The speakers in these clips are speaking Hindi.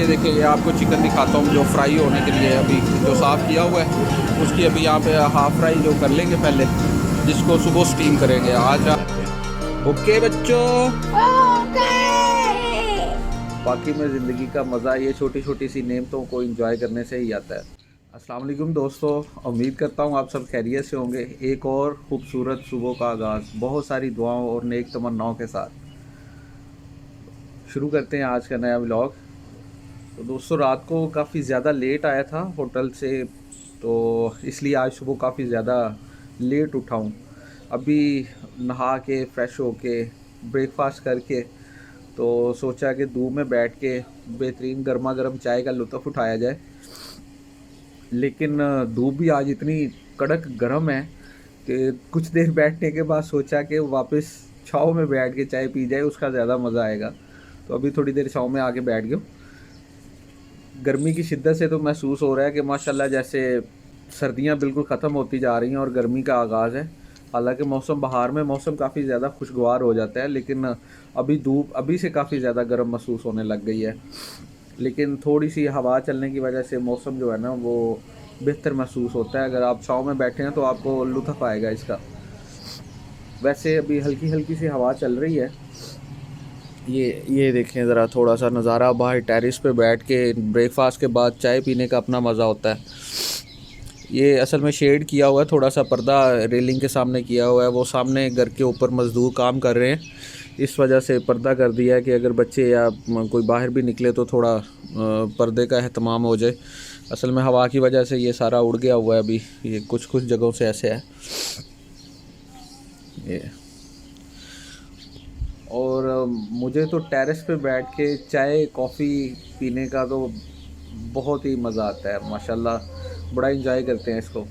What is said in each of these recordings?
ये देखिए, ये आपको चिकन दिखाता हूँ जो फ्राई होने के लिए अभी जो साफ़ किया हुआ है, उसकी अभी यहाँ पे हाफ़ फ्राई जो कर लेंगे पहले, जिसको सुबह स्टीम करेंगे आज। ओके बच्चों, बाकी में ज़िंदगी का मज़ा ये छोटी छोटी सी नेमतों को एंजॉय करने से ही आता है। अस्सलाम वालेकुम दोस्तों, उम्मीद करता हूँ आप सब खैरियत से होंगे। एक और ख़ूबसूरत सुबह का आगाज़ बहुत सारी दुआओं और नेक तमन्नाओं के साथ शुरू करते हैं आज का नया व्लॉग। तो दोस्तों, रात को काफ़ी ज़्यादा लेट आया था होटल से, तो इसलिए आज सुबह काफ़ी ज़्यादा लेट उठा हूँ। अभी नहा के फ्रेश होके ब्रेकफास्ट करके तो सोचा कि धूप में बैठ के बेहतरीन गर्मा गर्म चाय का लुत्फ़ उठाया जाए, लेकिन धूप भी आज इतनी कड़क गर्म है कि कुछ देर बैठने के बाद सोचा कि वापस छाँव में बैठ के चाय पी जाए, उसका ज़्यादा मज़ा आएगा। तो अभी थोड़ी देर छाँव में आके बैठ गया। गर्मी की शिद्दत से तो महसूस हो रहा है कि माशाल्लाह जैसे सर्दियां बिल्कुल ख़त्म होती जा रही हैं और गर्मी का आगाज़ है। हालांकि मौसम बहार में मौसम काफ़ी ज़्यादा खुशगवार हो जाता है, लेकिन अभी धूप अभी से काफ़ी ज़्यादा गर्म महसूस होने लग गई है। लेकिन थोड़ी सी हवा चलने की वजह से मौसम जो है ना वो बेहतर महसूस होता है। अगर आप छाँव में बैठे हैं तो आपको लुत्फ़ आएगा इसका। वैसे अभी हल्की हल्की सी हवा चल रही है। ये देखें ज़रा थोड़ा सा नज़ारा बाहर टेरेस पे बैठ के ब्रेकफास्ट के बाद चाय पीने का अपना मज़ा होता है। ये असल में शेड किया हुआ है, थोड़ा सा पर्दा रेलिंग के सामने किया हुआ है। वो सामने घर के ऊपर मज़दूर काम कर रहे हैं, इस वजह से पर्दा कर दिया है कि अगर बच्चे या कोई बाहर भी निकले तो थोड़ा पर्दे का एहतमाम हो जाए। असल में हवा की वजह से ये सारा उड़ गया हुआ है। अभी ये कुछ जगहों से ऐसे है ये। और मुझे तो टेरेस पे बैठ के चाय कॉफ़ी पीने का तो बहुत ही मज़ा आता है माशाल्लाह, बड़ा इंजॉय करते हैं इसको।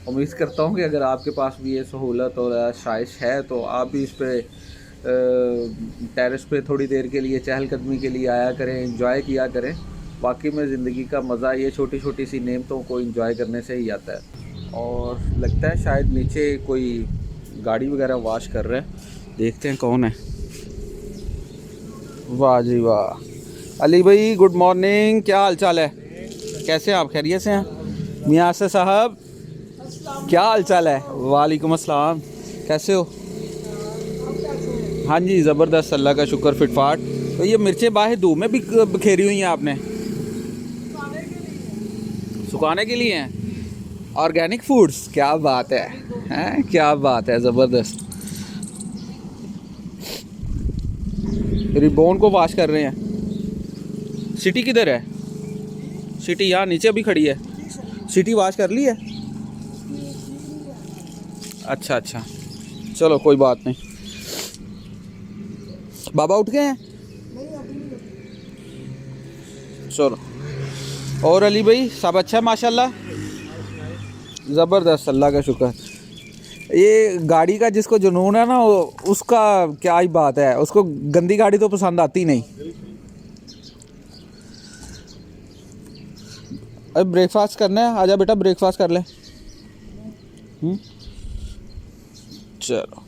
उम्मीद करता हूँ कि अगर आपके पास भी ये सहूलत और आसाइश है तो आप भी इस पे टेरेस पे थोड़ी देर के लिए चहलकदमी के लिए आया करें, इंजॉय किया करें। वाकई में ज़िंदगी का मज़ा ये छोटी छोटी सी नेमतों को इंजॉय करने से ही आता है। और लगता है शायद नीचे कोई गाड़ी वगैरह वॉश कर रहे हैं, देखते हैं कौन है। वाह जी वाह। अली भाई गुड मॉर्निंग, क्या हाल चाल है? कैसे हैं आप? खैरियत से हैं? मियाँ से साहब क्या हाल चाल है? वालेकुम अस्सलाम, कैसे हो? हाँ जी ज़बरदस्त, अल्लाह का शुक्र फिटफाट। तो ये मिर्चें बाहर धूप में भी बिखेरी हुई हैं आपने? सुखाने के लिए हैं। ऑर्गेनिक फूड्स, क्या बात है, हैं क्या बात है, ज़बरदस्त। रिबोन को वॉश कर रहे हैं। सिटी किधर है? सिटी यहाँ नीचे अभी खड़ी है। सिटी वॉश कर ली है? अच्छा अच्छा, चलो कोई बात नहीं। बाबा उठ गए हैं? चलो। और अली भाई सब अच्छा है माशाल्लाह? ज़बरदस्त, अल्लाह का शुक्र। ये गाड़ी का जिसको जुनून है ना, उसका क्या ही बात है, उसको गंदी गाड़ी तो पसंद आती नहीं। अब ब्रेकफास्ट करना है, आजा बेटा ब्रेकफास्ट कर ले। चलो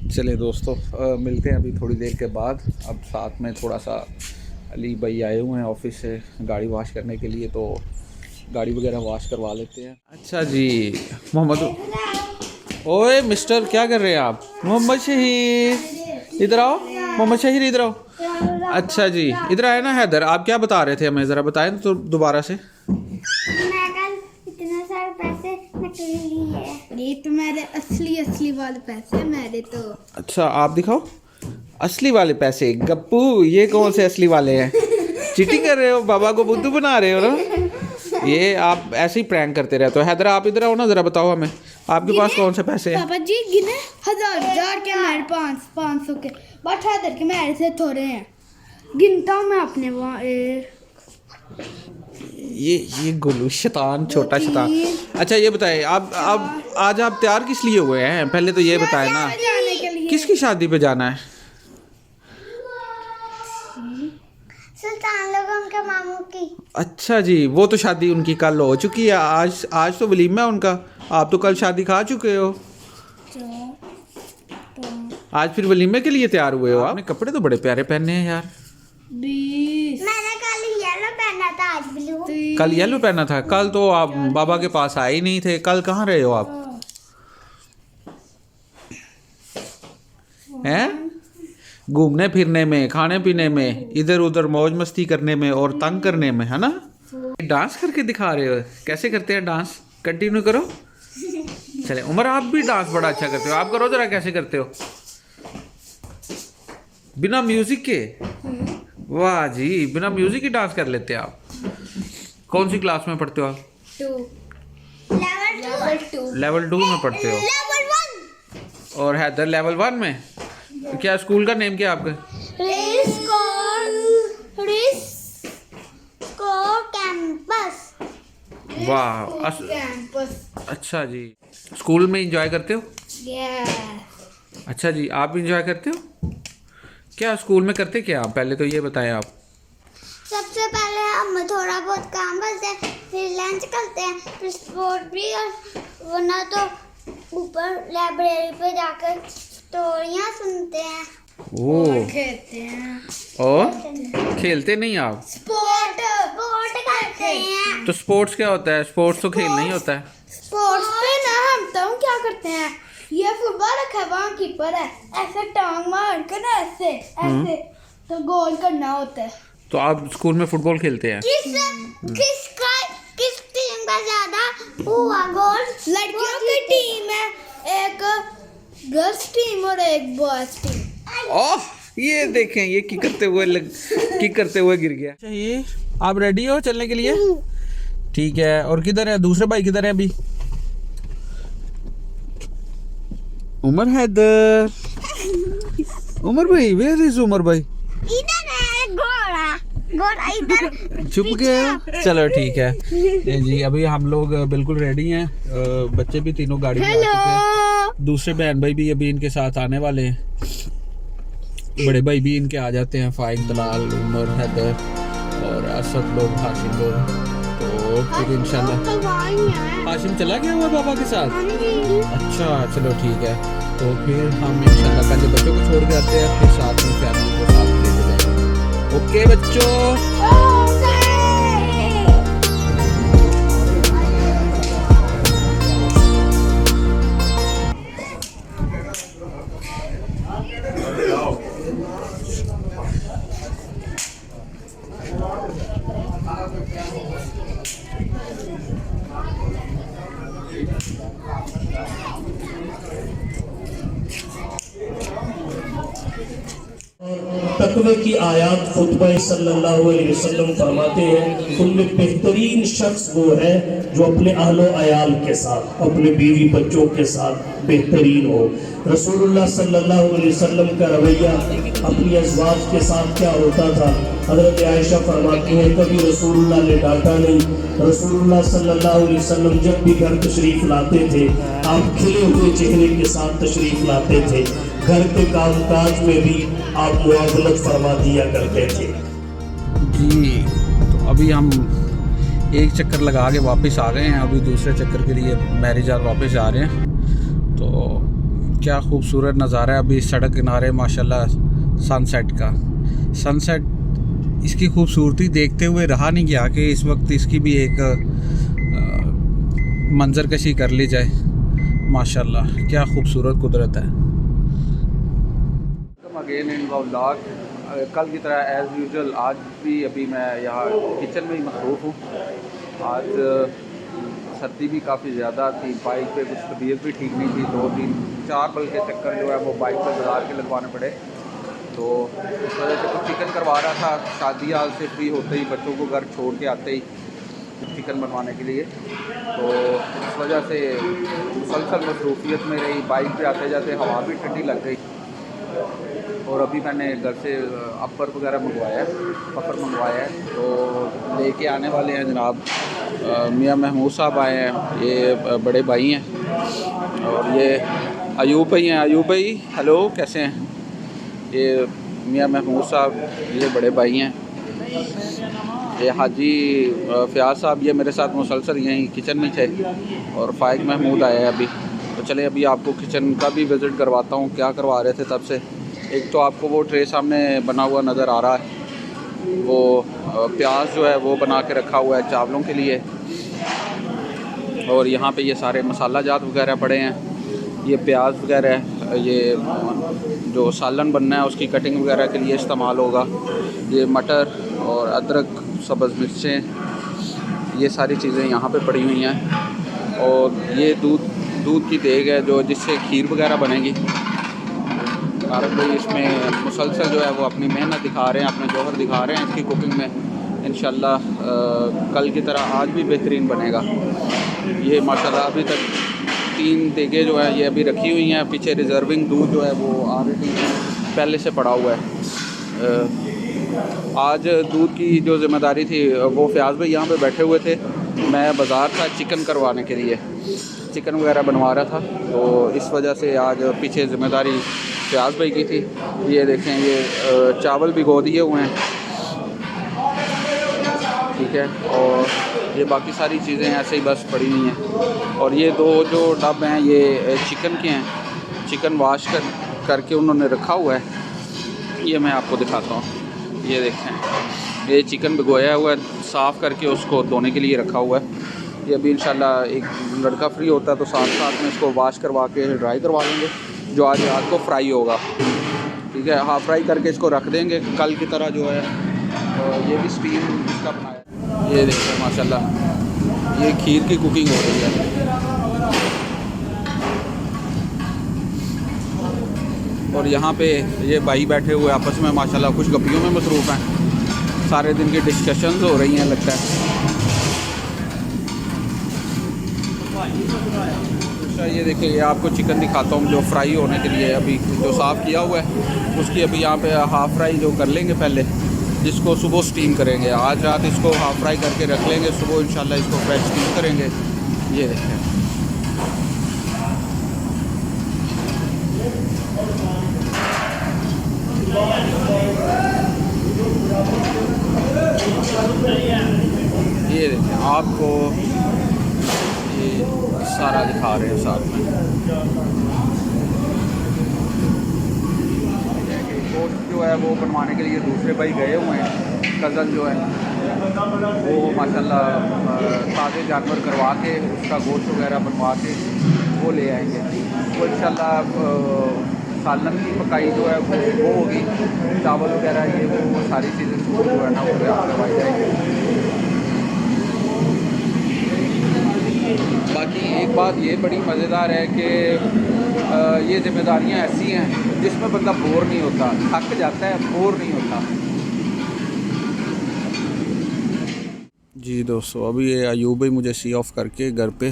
चले दोस्तों, मिलते हैं अभी थोड़ी देर के बाद। अब साथ में थोड़ा सा अली भाई आए हुए हैं ऑफिस से गाड़ी वॉश करने के लिए, तो गाड़ी वगैरह वॉश करवा लेते हैं। अच्छा जी मोहम्मद, ओए मिस्टर क्या कर रहे हैं आप? मोहम्मद शहीर इधर आओ, मोहम्मद शहीर इधर आओ। अच्छा जी इधर आए ना। हैदर आप क्या बता रहे थे हमें, ज़रा बताएं तो दोबारा से। मैं कल इतने सारे पैसे नकली लिए। ये तो मेरे असली वाले पैसे मेरे तो। अच्छा आप दिखाओ असली वाले पैसे। गप्पू ये कौन से असली वाले हैं? चीटिंग कर रहे हो, बाबा को बुद्धू बना रहे हो ना? ये आप ऐसे ही प्रैंक करते रहते हो। हैदर आप इधर आओ ना, ज़रा बताओ हमें आपके पास कौन से पैसे हैं? पापा जी गिने हजार के, मेरे 500 के, बट हैदर के मेरे से थोड़े हैं। गिनता हूँ मैं अपने वहाँ। ये गुल्लू शैतान, छोटा शैतान। अच्छा ये बताएं आप आज आप तैयार किस लिए हुए हैं? पहले तो ये बताएं ना, किसकी शादी पे जाना है? सुल्तान लोग उनके मामू की। अच्छा जी, वो तो शादी उनकी कल हो चुकी है। आज तो वलीमा है उनका। आप तो कल शादी खा चुके हो। आज फिर वलीमे के लिए तैयार हुए हो? आपने कपड़े तो बड़े प्यारे पहने हैं यार। 20 मैंने कल येलो पहना था, आज ब्लू। कल येलो पहना था? कल तो आप बाबा के पास आए ही नहीं थे, कल कहाँ रहे हो आप? हैं? घूमने फिरने में, खाने पीने में, इधर उधर मौज मस्ती करने में और तंग करने में, है ना? डांस करके दिखा रहे हो? कैसे करते हैं डांस? कंटिन्यू करो। चले उमर, आप भी डांस बड़ा अच्छा करते हो, आप करो जरा, कैसे करते हो बिना म्यूजिक के? वाह जी, बिना म्यूजिक के डांस कर लेते हैं आप। कौन सी क्लास में पढ़ते हो आप? 2 लेवल 2 लेवल 2 में पढ़ते हो। लेवल 1 और हैदर लेवल 1 में। क्या स्कूल का नेम क्या है आपका? रिस्को कैंपस। वाह कैंपस। अच्छा जी, स्कूल में एंजॉय करते हो? यस। अच्छा जी, आप इंजॉय करते हो? क्या स्कूल में करते क्या आप, पहले तो ये बताएं आप। सबसे पहले हम थोड़ा बहुत काम करते हैं, फिर लंच करते हैं, फिर स्पोर्ट भी, और वरना तो ऊपर लाइब्रेरी पे जाकर स्टोरियाँ सुनते हैं। ओ, खेलते हैं। और खेलते नहीं आप? स्पोर्ट करते हैं। तो स्पोर्ट्स क्या होता है? स्पोर्ट्स तो खेलना ही होता है। स्पोर्ट्स पे ना हम तो क्या करते हैं, ये फुटबॉल रखा है, वहाँ कीपर है, ऐसे टांग मार के ना ऐसे ऐसे तो गोल करना होता है। तो आप स्कूल में फुटबॉल खेलते हैं? किस टीम का ज्यादा हुआ गोल? लड़कियों की टीम है, एक गर्ल्स टीम और एक बॉयज टीम। ओह, ये देखें, ये किक करते हुए गिर गया। चाहिए आप रेडी हो चलने के लिए? ठीक है। और किधर है दूसरे भाई, किधर है अभी? उमर हैदर, उमर भाई, वेयर इज उमर भाई? इधर है घोड़ा इधर छुप गया। चलो ठीक है। ये जी, अभी हम लोग बिल्कुल रेडी हैं। बच्चे भी तीनों गाड़ी में आ चुके हैं। दूसरे बहन भाई भी अभी इनके साथ आने वाले हैं। बड़े भाई भी इनके आ जाते हैं, फाइक, दलाल, उमर, हैदर और असद लोग, हाशिम लोग। तो फिर इंशाल्लाह हाशिम चला गया हुआ बाबा के साथ। अच्छा, चलो ठीक है। तो फिर हम इंशाल्लाह पहले बच्चों को छोड़ के आते हैं, फिर साथ में फैमिली को साथ लेके जाएंगे। ओके बच्चों। तकवे की आयात खुतबा सल्लल्लाहु अलैहि वसल्लम फरमाते हैं, उनमें बेहतरीन शख्स वो है जो अपने अहलो अयाल के साथ, अपने बीवी बच्चों के साथ बेहतरीन हो। रसूलुल्लाह सल्लल्लाहु अलैहि वसल्लम का रवैया अपनी अज़वाज के साथ क्या होता था? हज़रत आयशा फरमाती हैं, कभी रसूलुल्लाह ने डांटा नहीं। रसूलुल्लाह सल्लल्लाहु अलैहि वसल्लम जब भी घर तशरीफ लाते थे, आप खिले हुए चेहरे के साथ तशरीफ लाते थे। घर के कामकाज में भी आप मुआवनत फरमा दिया करते थे। जी, तो अभी हम एक चक्कर लगा के वापस आ गए हैं। अभी दूसरे चक्कर के लिए मैरिज हाल वापस आ रहे हैं। तो क्या खूबसूरत नज़ारा है अभी सड़क किनारे, माशाल्लाह सनसेट का। सनसेट, इसकी खूबसूरती देखते हुए रहा नहीं गया कि इस वक्त इसकी भी एक मंजर कशी कर ली जाए। माशाल्लाह क्या खूबसूरत कुदरत है। अगेन इन व्लॉग, कल की तरह एज़ यूजुअल आज भी अभी मैं यहाँ किचन में ही मसरूफ़ हूँ। आज सर्दी भी काफ़ी ज़्यादा थी, बाइक पे कुछ तबीयत भी ठीक नहीं थी, 2-3-4 बल्कि चक्कर जो है वो बाइक पे गुजार के लगवाने पड़े। तो इस वजह से कुछ चिकन करवा रहा था, शादी हाल से फ्री होते ही, बच्चों को घर छोड़ के आते ही चिकन बनवाने के लिए। तो इस वजह से मुसलसल मसरूफियत में रही, बाइक पे आते जाते हवा भी ठंडी लग गई। और अभी मैंने घर से अपर वगैरह मंगवाया है, पफर मंगवाया है, तो लेके आने वाले हैं जनाब। मियाँ महमूद साहब आए हैं, ये बड़े भाई हैं, और ये अयूब भाई हैं। अयूब भाई हेलो, कैसे हैं? ये मियाँ महमूद साहब, ये बड़े भाई हैं। ये हाजी फ़याज़ साहब, ये मेरे साथ मुसलसल यहीं किचन में थे, और फ़ाइक महमूद आए हैं अभी। तो चले अभी आपको किचन का भी विज़िट करवाता हूँ, क्या करवा रहे थे तब से। एक तो आपको वो ट्रे सामने बना हुआ नज़र आ रहा है, वो प्याज जो है वो बना के रखा हुआ है चावलों के लिए। और यहाँ पे ये सारे मसाला जात वगैरह पड़े हैं, ये प्याज वगैरह, ये जो सालन बनना है उसकी कटिंग वगैरह के लिए इस्तेमाल होगा। ये मटर और अदरक, सब्ज़ मिर्चें, ये सारी चीज़ें यहाँ पे पड़ी हुई हैं। और ये दूध की देग है जो जिससे खीर वगैरह बनेगी। आरफ भाई इसमें मुसलसल जो है वो अपनी मेहनत दिखा रहे हैं, अपने जौहर दिखा रहे हैं इसकी कुकिंग में। इंशाल्लाह कल की तरह आज भी बेहतरीन बनेगा। ये माशाल्लाह अभी तक 3 देगे जो है ये अभी रखी हुई हैं। पीछे रिजर्विंग दूध जो है वो ऑलरेडी पहले से पड़ा हुआ है। आज दूध की जो ज़िम्मेदारी थी वो फ़याज़ भाई यहाँ पे बैठे हुए थे। मैं बाज़ार था चिकन करवाने के लिए, चिकन वगैरह बनवा रहा था, तो इस वजह से आज पीछे ज़िम्मेदारी फ़याज़ भाई की थी। ये देखें, ये चावल भिगो दिए हुए हैं, ठीक है। और ये बाकी सारी चीज़ें ऐसे ही बस पड़ी हुई हैं। और ये 2 जो डब हैं ये चिकन के हैं, चिकन वॉश करके उन्होंने रखा हुआ है। ये मैं आपको दिखाता हूँ, ये देखें, ये चिकन भिगोया हुआ है, साफ़ करके उसको धोने के लिए रखा हुआ है। ये अभी इंशाल्लाह एक लड़का फ्री होता है तो साथ साथ में इसको वॉश करवा के ड्राई करवा लेंगे, जो आज रात को फ्राई होगा, ठीक है। हाफ फ्राई करके इसको रख देंगे कल की तरह जो है। ये भी स्टीम इसका बनाया। ये देखिए माशाल्लाह ये खीर की कुकिंग हो रही है। और यहाँ पे ये भाई बैठे हुए आपस में माशाल्लाह कुछ गप्पियों में मसरूफ़ हैं। सारे दिन की डिस्कशंस हो रही हैं लगता है। अच्छा ये देखिए, ये आपको चिकन दिखाता हूँ जो फ्राई होने के लिए अभी जो साफ़ किया हुआ है, उसकी अभी यहाँ पे हाफ़ फ्राई जो कर लेंगे पहले, जिसको सुबह स्टीम करेंगे। आज रात इसको हाफ़ फ्राई करके रख लेंगे, सुबह इंशाल्लाह इसको फ्रेश स्टीम करेंगे। ये देखें, ये देखें, आपको ये सारा दिखा रहे हैं साथ में। गोश्त जो है वो बनवाने के लिए दूसरे भाई गए हुए हैं, कज़न जो है वो माशाल्लाह ताज़े जानवर करवा के उसका गोश्त वगैरह बनवा के वो ले आएंगे। वो इंशाल्लाह सालन की पकाई जो है वो होगी, चावल वगैरह ये वो सारी चीज़ें जो है ना वो तैयार करवाई जाएंगी। बाकी एक बात ये बड़ी मज़ेदार है कि ये ज़िम्मेदारियाँ ऐसी हैं जिसमें बंदा बोर नहीं होता, थक जाता है, बोर नहीं होता। जी दोस्तों, अभी ये अयूब भाई मुझे सी ऑफ करके घर पे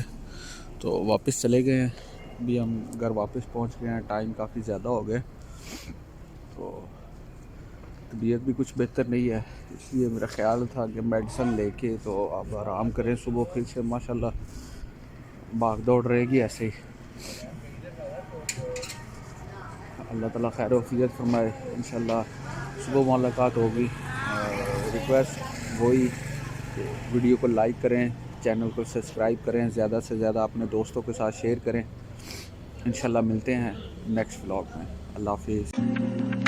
तो वापस चले गए हैं। अभी हम घर वापस पहुंच गए हैं, टाइम काफ़ी ज़्यादा हो गया, तो तबीयत भी कुछ बेहतर नहीं है, इसलिए मेरा ख़्याल था कि मेडिसिन लेके तो अब आराम करें। सुबह फिर से माशाल्लाह भाग दौड़ रहेगी ऐसे ही। अल्लाह ताला खैर वफ़ियत फरमाए, इंशाल्लाह सुबह मुलाकात होगी। रिक्वेस्ट वही, वीडियो को लाइक करें, चैनल को सब्सक्राइब करें, ज़्यादा से ज़्यादा अपने दोस्तों के साथ शेयर करें। इंशाल्लाह मिलते हैं नेक्स्ट व्लॉग में। अल्लाह हाफिज़।